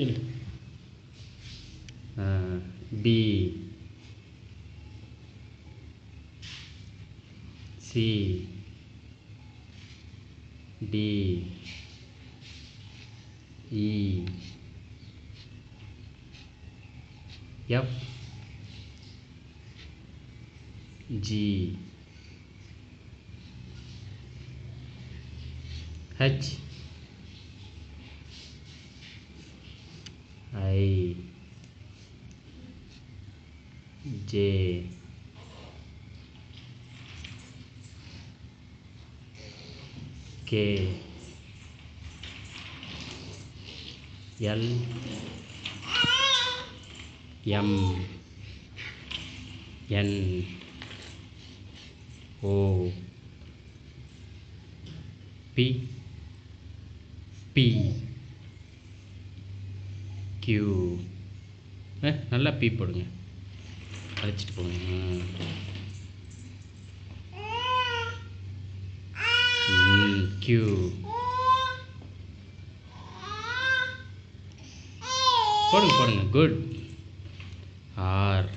Will B C D E F G H I J K L M N O P P Q நல்லா பி போடுங்க, அழைச்சிட்டு போங்க. Q போடுங்க போடுங்க, குட். ஆர்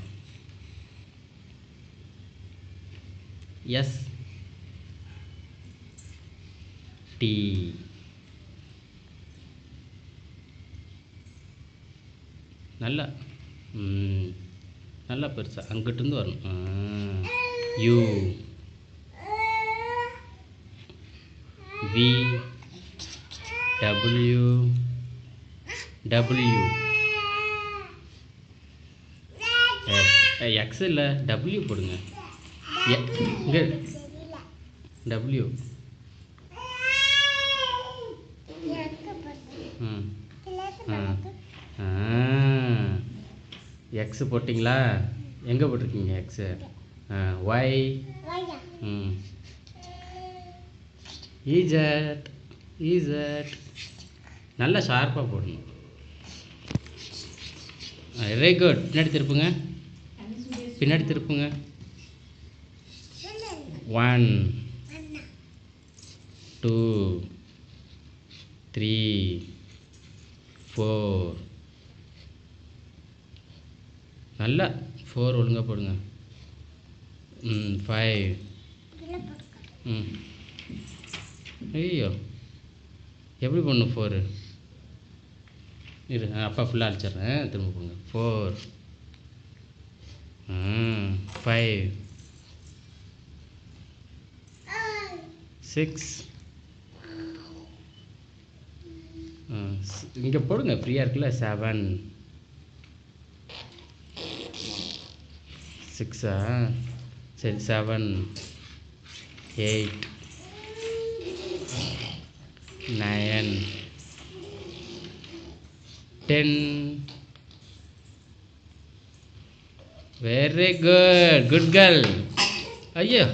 எஸ் டி நல்லா நல்லா பெருசா அங்கிட்டிருந்து வரணும். You V W W X இல்லை, டபிள்யூ போடுங்க. இங்கே டபிள்யூ. எக்ஸு போட்டிங்களா? எங்கே போட்டிருக்கீங்க எக்ஸு? ஒய் இசட் இசட் நல்லா ஷார்ப்பாக போடணும். Very good. பின்னாடி திருப்புங்க, பின்னாடி திருப்புங்க. 1 2 3 4 நல்லா 4 ஒழுங்காக போடுங்க. 5 ஐயோ எப்படி போடணும்? 4 இரு, அப்பா ஃபுல்லாக அழிச்சிட்றேன், திரும்ப போடுங்க. 4 5 6 இங்கே போடுங்க, ஃப்ரீயாக இருக்குல்ல. 7 6 சரி 7 8 9 10 வெரி குட், குட் கேர்ள். ஐயோ